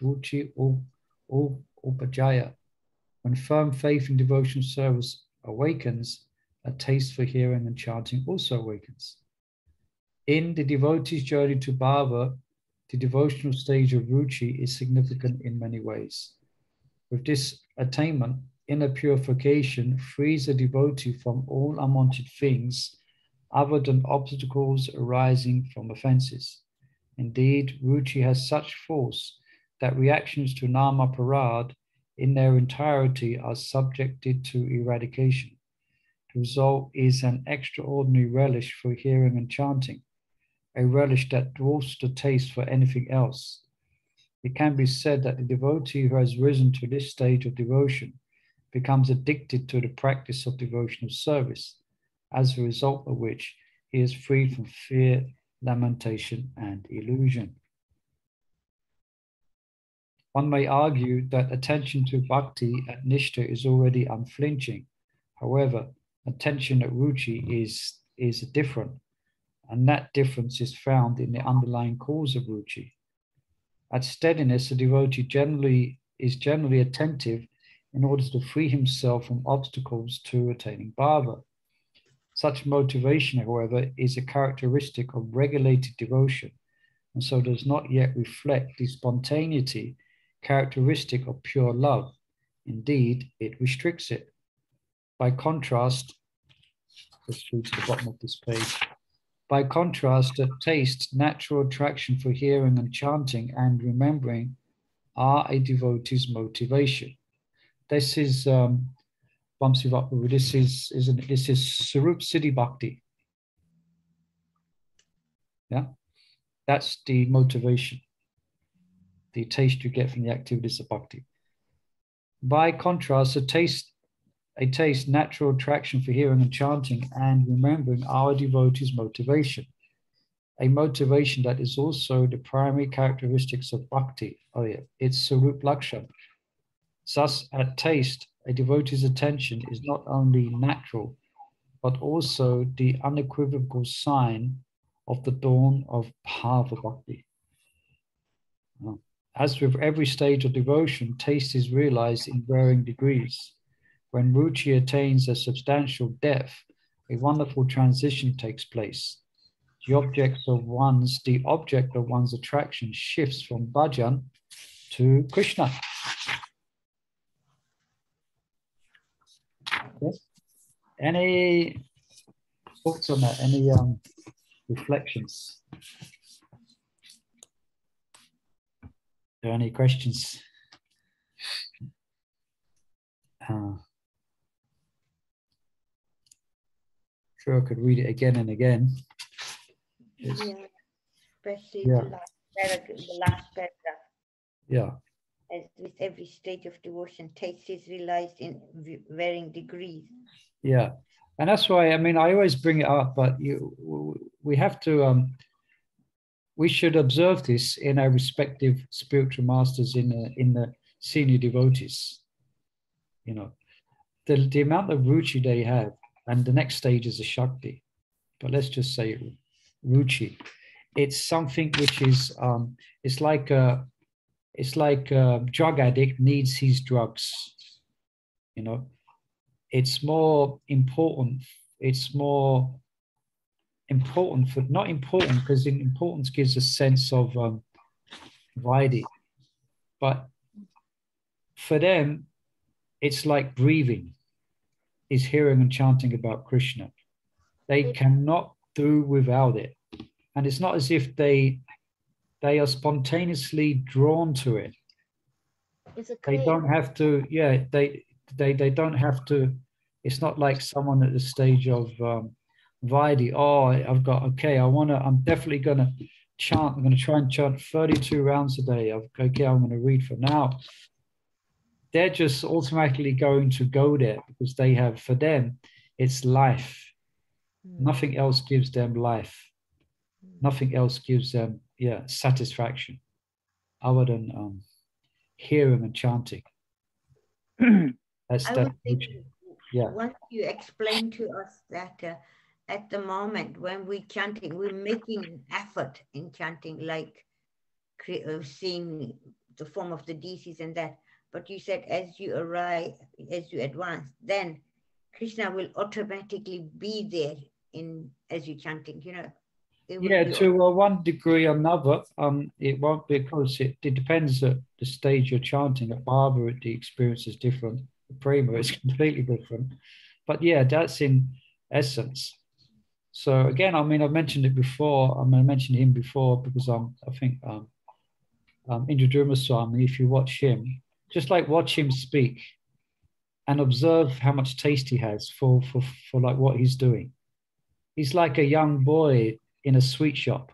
Ruci Upajaya. When firm faith in devotional service awakens, a taste for hearing and chanting also awakens. In the devotee's journey to bhava, the devotional stage of ruci is significant in many ways. With this attainment, inner purification frees a devotee from all unwanted things other than obstacles arising from offenses. Indeed, ruci has such force that reactions to nama parad in their entirety are subjected to eradication. The result is an extraordinary relish for hearing and chanting, a relish that dwarfs the taste for anything else. It can be said that the devotee who has risen to this stage of devotion becomes addicted to the practice of devotional service, as a result of which he is freed from fear, lamentation, and illusion. One may argue that attention to bhakti at nishta is already unflinching. However, attention at ruci is different, and that difference is found in the underlying cause of ruci. At steadiness, a devotee is generally attentive in order to free himself from obstacles to attaining bhava. Such motivation, however, is a characteristic of regulated devotion, and so does not yet reflect the spontaneity characteristic of pure love. Indeed, it restricts it. By contrast, let's go to the bottom of this page. By contrast, a taste, natural attraction for hearing and chanting and remembering are a devotee's motivation. This is this is Sarup Siddhi Bhakti. Yeah, that's the motivation, the taste you get from the activities of bhakti. By contrast, a taste, natural attraction for hearing and chanting and remembering are a devotee's motivation, a motivation that is also the primary characteristics of bhakti. Oh yeah, it's Sarup Lakshan. Thus, at taste, a devotee's attention is not only natural, but also the unequivocal sign of the dawn of bhava bhakti. As with every stage of devotion, taste is realized in varying degrees. When ruci attains a substantial depth, a wonderful transition takes place. The object of one's attraction shifts from bhajan to Krishna. Okay. Any thoughts on that? Any reflections? Are there any questions? Sure, I could read it again and again. Yeah, especially the last paragraph. Yeah. As with every stage of devotion, taste is realized in varying degrees. Yeah, and that's why, I mean, I always bring it up, but we have to, we should observe this in our respective spiritual masters, in the senior devotees. You know, the amount of ruci they have, and the next stage is a shakti. But let's just say ruci. It's something which is, it's like a drug addict needs his drugs. You know, it's more important. It's more important for, not important because importance gives a sense of variety, but for them, it's like breathing, is hearing and chanting about Krishna. They cannot do without it. And it's not as if they are spontaneously drawn to it. They don't have to, yeah, they don't have to. It's not like someone at the stage of Vaidhi. Oh, I've got, okay, I'm definitely going to chant. I'm going to try and chant 32 rounds a day. Okay, I'm going to read for now. They're just automatically going to go there because they have, for them, it's life. Nothing else gives them life. Nothing else gives them, satisfaction other than hearing and chanting. That's that. Once you explain to us that at the moment when we're chanting, we're making an effort in chanting, like seeing the form of the deities and that. But you said as you advance, then Krishna will automatically be there as you're chanting, you know. Yeah, to one degree or another, it won't, because it depends at the stage you're chanting. At bhava, the experience is different. The prema is completely different. But yeah, that's in essence. So again, I mean, I've mentioned it before. I mentioned him before because I think Indra Swami, if you watch him, just like watch him speak and observe how much taste he has for like what he's doing. He's like a young boy in a sweet shop.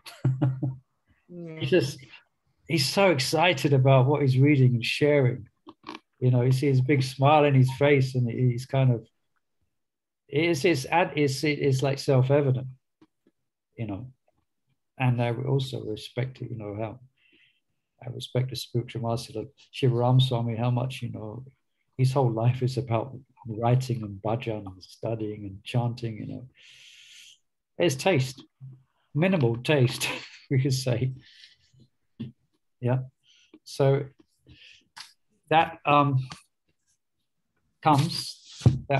He's so excited about what he's reading and sharing. You know, you see his big smile in his face, and he's kind of, it's like self-evident, you know. And I also respect it, you know, how I respect the spiritual master of Shivaram Swami, how much, you know, his whole life is about writing and bhajan and studying and chanting, you know. There's taste, minimal taste, we could say. Yeah. So that that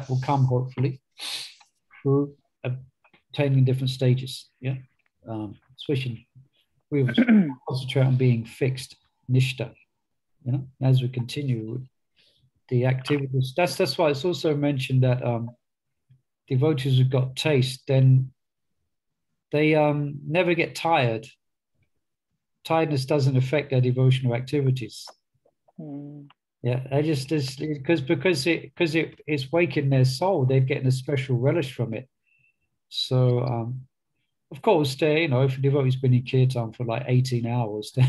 will come hopefully through attaining different stages. Yeah. Especially we will concentrate on being fixed, nishta. You know, as we continue with the activities. That's why it's also mentioned that devotees who've got taste, then they never get tired. Tiredness doesn't affect their devotional activities. Yeah, I just because it's waking their soul. They're getting a special relish from it. So of course, you know, if a devotee's been in kirtan for like 18 hours, then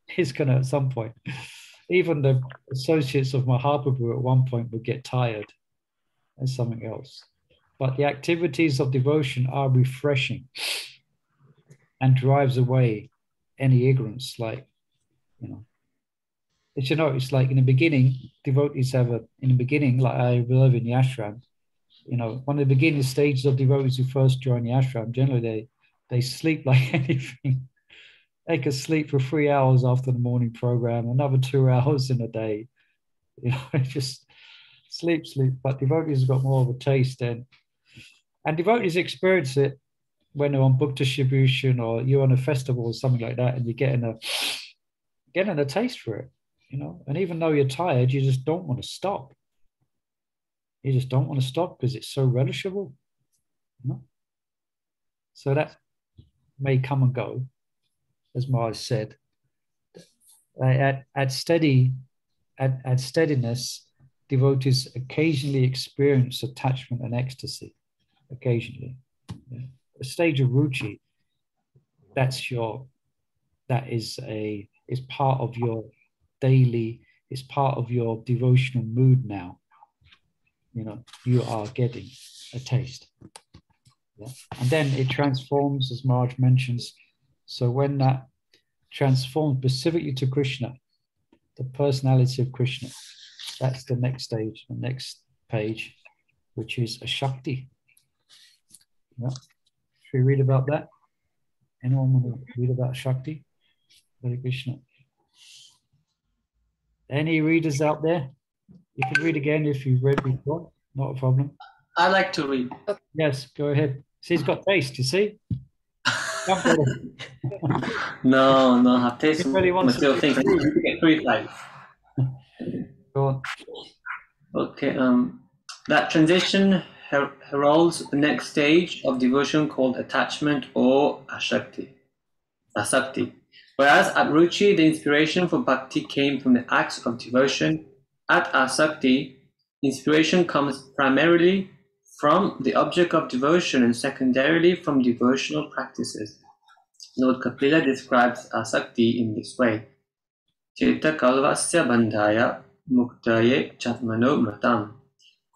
he's gonna at some point. Even the associates of Mahaprabhu at one point would get tired. That's something else. But the activities of devotion are refreshing and drives away any ignorance, like, you know. It's, you know, it's like in the beginning, devotees have in the beginning, like I observe in the ashram, you know, one of the beginning stages of devotees who first join the ashram, generally they sleep like anything. They could sleep for 3 hours after the morning program, another 2 hours in a day. You know, just sleep. But devotees have got more of a taste then. And devotees experience it when they're on book distribution or you're on a festival or something like that, and you're getting a taste for it, you know. And even though you're tired, you just don't want to stop. You just don't want to stop because it's so relishable, you know. So that may come and go, as Maharaj said. At steadiness, devotees occasionally experience attachment and ecstasy. Occasionally, yeah. A stage of ruci. That is part of your daily. It's part of your devotional mood now. You know, you are getting a taste. Yeah. And then it transforms, as Maharaj mentions. So when that transforms specifically to Krishna, the personality of Krishna, that's the next stage, the next page, which is a Shakti. Yeah. Should we read about that? Anyone want to read about Shakti? Hare Krishna. Any readers out there? You can read again if you've read before, not a problem. I like to read. Yes, go ahead. See, he's got taste, you see? No, have taste He really wants material things. I need to get through life. Go on. Okay, that transition heralds the next stage of devotion called attachment or asakti. Whereas at ruci, the inspiration for bhakti came from the acts of devotion, at asakti, inspiration comes primarily from the object of devotion and secondarily from devotional practices. Lord Kapila describes asakti in this way. Cheta kalvasya bandhaya muktaye chatmano mratam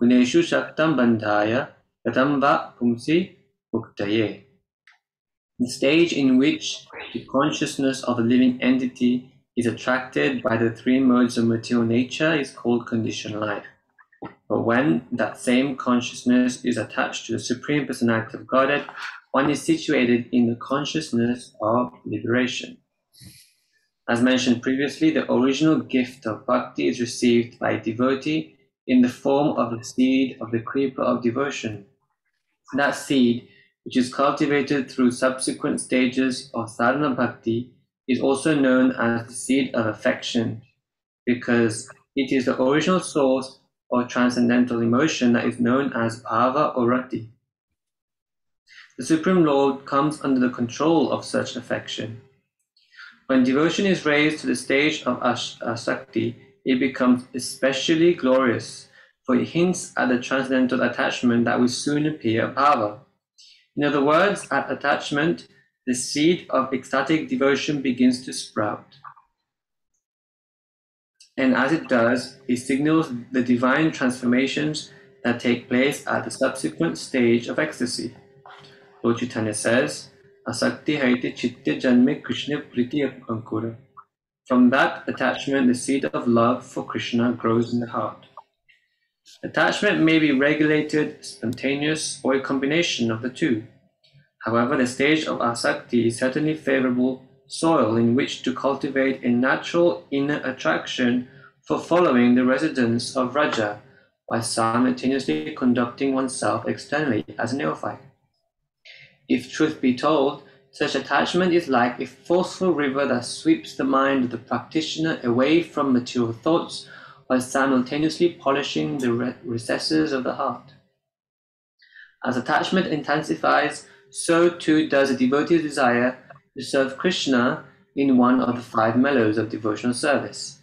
guneshu shaktam bandhaya katam va pumsi muktaye. The stage in which the consciousness of a living entity is attracted by the three modes of material nature is called conditioned life. But when that same consciousness is attached to the Supreme Personality of Godhead, one is situated in the consciousness of liberation. As mentioned previously, the original gift of bhakti is received by a devotee in the form of the seed of the creeper of devotion. That seed, which is cultivated through subsequent stages of sadhana bhakti, is also known as the seed of affection, because it is the original source of transcendental emotion that is known as bhava or ruci. The Supreme Lord comes under the control of such affection. When devotion is raised to the stage of asakti, it becomes especially glorious, for it hints at the transcendental attachment that will soon appear bhava. In other words, at attachment, the seed of ecstatic devotion begins to sprout. And as it does, it signals the divine transformations that take place at the subsequent stage of ecstasy. Lord Chaitanya says, Asakti haite chitte janme Krishna priti ankura. From that attachment, the seed of love for Krishna grows in the heart. Attachment may be regulated, spontaneous, or a combination of the two. However, the stage of asakti is certainly favorable soil in which to cultivate a natural inner attraction for following the residence of Raja, while simultaneously conducting oneself externally as a neophyte. If truth be told, such attachment is like a forceful river that sweeps the mind of the practitioner away from material thoughts while simultaneously polishing the recesses of the heart. As attachment intensifies, so too does a devotee's desire to serve Krishna in one of the 5 mellows of devotional service.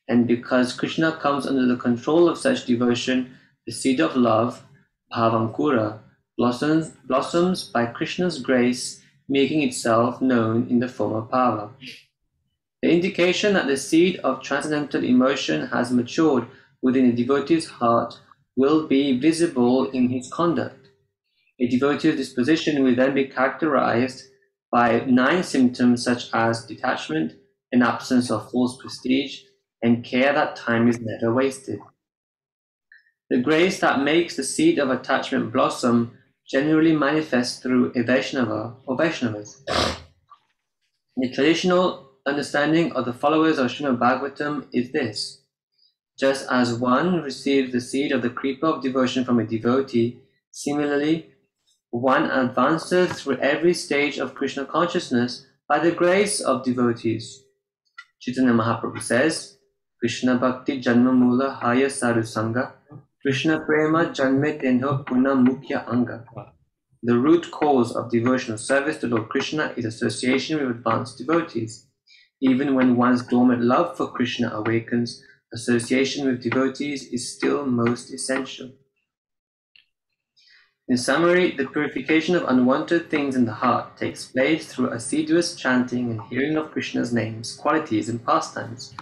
And because Krishna comes under the control of such devotion, the seed of love, bhavankura, blossoms by Krishna's grace, making itself known in the form of bhava. The indication that the seed of transcendental emotion has matured within a devotee's heart will be visible in his conduct. A devotee's disposition will then be characterized by 9 symptoms such as detachment, an absence of false prestige, and care that time is never wasted. The grace that makes the seed of attachment blossom generally manifests through a Vaishnava or Vaishnavas. The traditional understanding of the followers of Srimad Bhagavatam is this: just as one receives the seed of the creeper of devotion from a devotee, similarly, one advances through every stage of Krishna consciousness by the grace of devotees. Chaitanya Mahaprabhu says, Krishna Bhakti Janma Mula Haya Sadhu Sangha, Krishna Prema Janme Tenho Puna Mukhya Anga. The root cause of devotional service to Lord Krishna is association with advanced devotees. Even when one's dormant love for Krishna awakens, association with devotees is still most essential. In summary, the purification of unwanted things in the heart takes place through assiduous chanting and hearing of Krishna's names, qualities, and pastimes.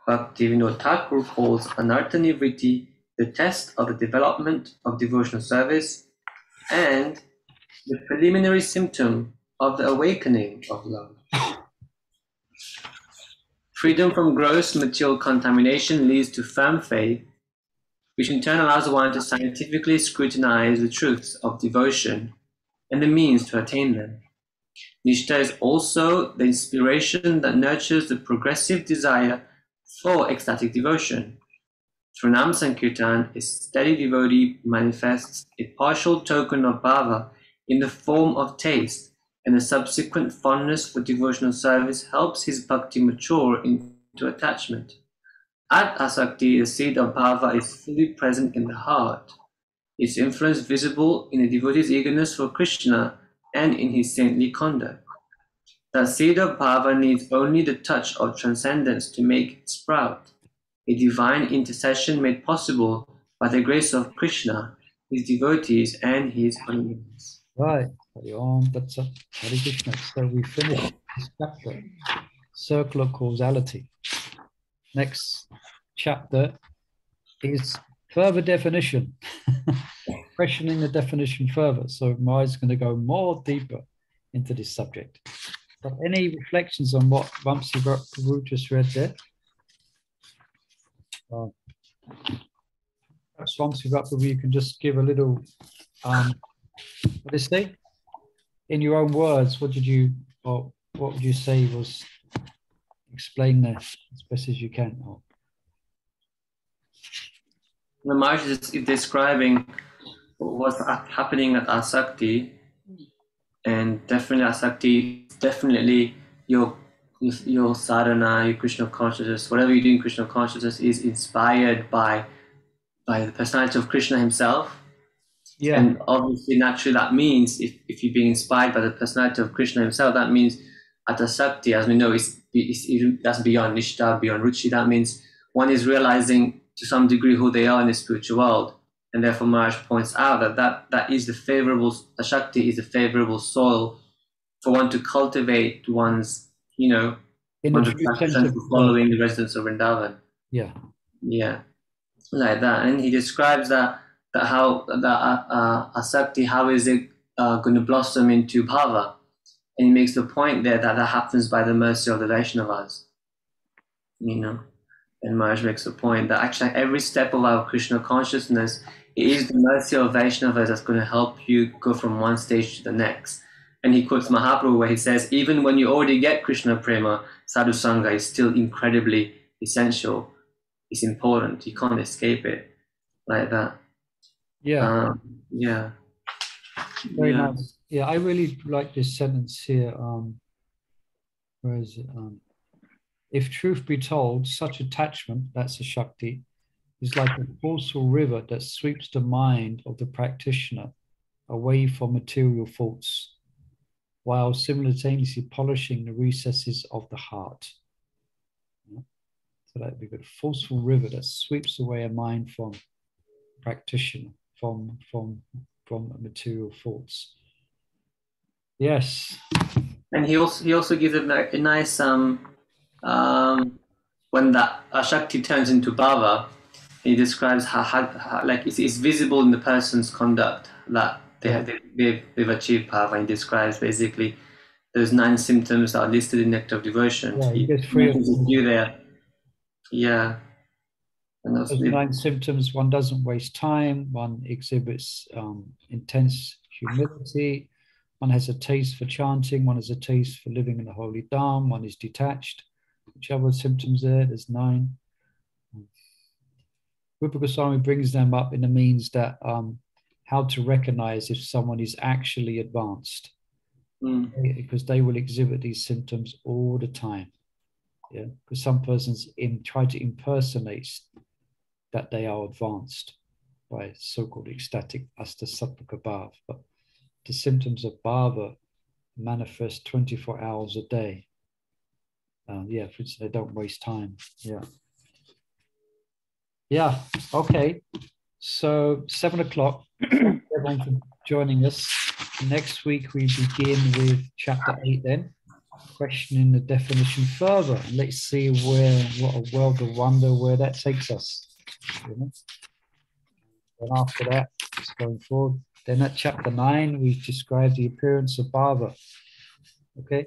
Bhaktivinoda Thakur calls anartha nivritti the test of the development of devotional service and the preliminary symptom of the awakening of love. Freedom from gross material contamination leads to firm faith, which in turn allows one to scientifically scrutinize the truths of devotion and the means to attain them. Nishta is also the inspiration that nurtures the progressive desire for ecstatic devotion. Through Nam Sankirtan, a steady devotee manifests a partial token of bhava in the form of taste, and the subsequent fondness for devotional service helps his bhakti mature into attachment. At asakti, the seed of bhava is fully present in the heart, its influence visible in a devotee's eagerness for Krishna and in his saintly conduct. The seed of bhava needs only the touch of transcendence to make it sprout, a divine intercession made possible by the grace of Krishna, his devotees, and his benevolence. Right. That's a Hare Krishna. So we finished this chapter, Circular Causality. Next chapter is further definition, questioning the definition further. So Maya's going to go more deeper into this subject. But any reflections on what Vamsi Prabhu just read there? Perhaps Vamsi Prabhu, you can just give a little, what did it say? In your own words, what would you say was explain there as best as you can? The Maharaj is describing what's happening at Asakti, and definitely Asakti is definitely your sadhana, your Krishna consciousness, whatever you do in Krishna consciousness is inspired by the personality of Krishna himself. Yeah. And obviously, naturally, that means if you're being inspired by the personality of Krishna himself, that means at Asakti, as we know, that's beyond Nishta, beyond Ruci. That means one is realizing to some degree who they are in the spiritual world. And therefore, Maharaj points out that is the favorable, Ashakti is the favorable soil for one to cultivate one's, one's attraction to following the residents of Vrindavan. Yeah. Yeah. Like that. And he describes that how Asakti, how is it going to blossom into bhava? And he makes the point there that happens by the mercy of the Vaishnavas. And Maharaj makes the point that actually every step of our Krishna consciousness, it is the mercy of Vaishnavas that's going to help you go from one stage to the next. And he quotes Mahaprabhu where he says, even when you already get Krishna Prema, Sadhu Sangha is still incredibly essential. It's important. You can't escape it like that. Yeah. Yeah. Very nice. Yeah, I really like this sentence here. Where is it? If truth be told, such attachment, that's a Shakti, is like a forceful river that sweeps the mind of the practitioner away from material thoughts, while simultaneously polishing the recesses of the heart. Yeah. So that would be good. Forceful river that sweeps away a mind from practitioner, from material thoughts. Yes. And he also gives a nice when that Ashakti turns into bhava, he describes how like it's visible in the person's conduct that they've achieved bhava. He describes basically those 9 symptoms that are listed in Nectar of Devotion. Yeah, he mentions a few there. Yeah. And those 9 symptoms: one doesn't waste time, one exhibits intense humility, one has a taste for chanting, one has a taste for living in the holy Dham, one is detached. Which other symptoms there? There's 9. Rupa Goswami brings them up in the means that how to recognize if someone is actually advanced. Because they will exhibit these symptoms all the time. Yeah, because some persons try to impersonate that they are advanced by so-called ecstatic asta-sattva bhava, but the symptoms of bhava manifest 24 hours a day. Yeah, for instance, they don't waste time. Yeah, okay. So 7 o'clock. Thank you everyone for joining us. Next week we begin with chapter 8 then, questioning the definition further. And let's see what a world of wonder where that takes us. You know? And after that, it's going forward. Then at chapter 9, we describe the appearance of bhava. Okay.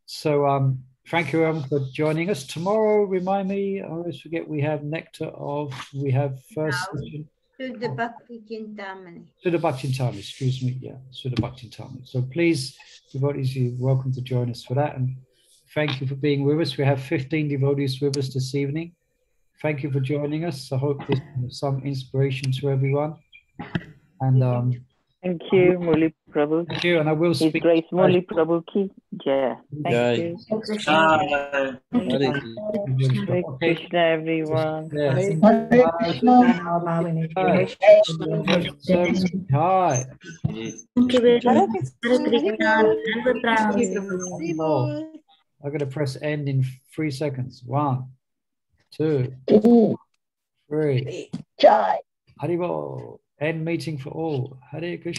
So thank you everyone for joining us. Tomorrow, remind me, I always forget, we have we have first session. Shuddha Bhakti Chintamani. Shuddha Bhakti Chintamani, excuse me. Yeah, Shuddha Bhakti Chintamani. So please, devotees, you're welcome to join us for that. And thank you for being with us. We have 15 devotees with us this evening. Thank you for joining us. I hope this is some inspiration to everyone. And thank you, Murli Prabhu. Thank you, and I will speak. His Grace Murli Prabhu ki jai. Thank you. Hare Krishna, everyone. Hi. I'm going to press end in 3 seconds. 1, 2, 3. Haribol. End meeting for all. Hare Krishna.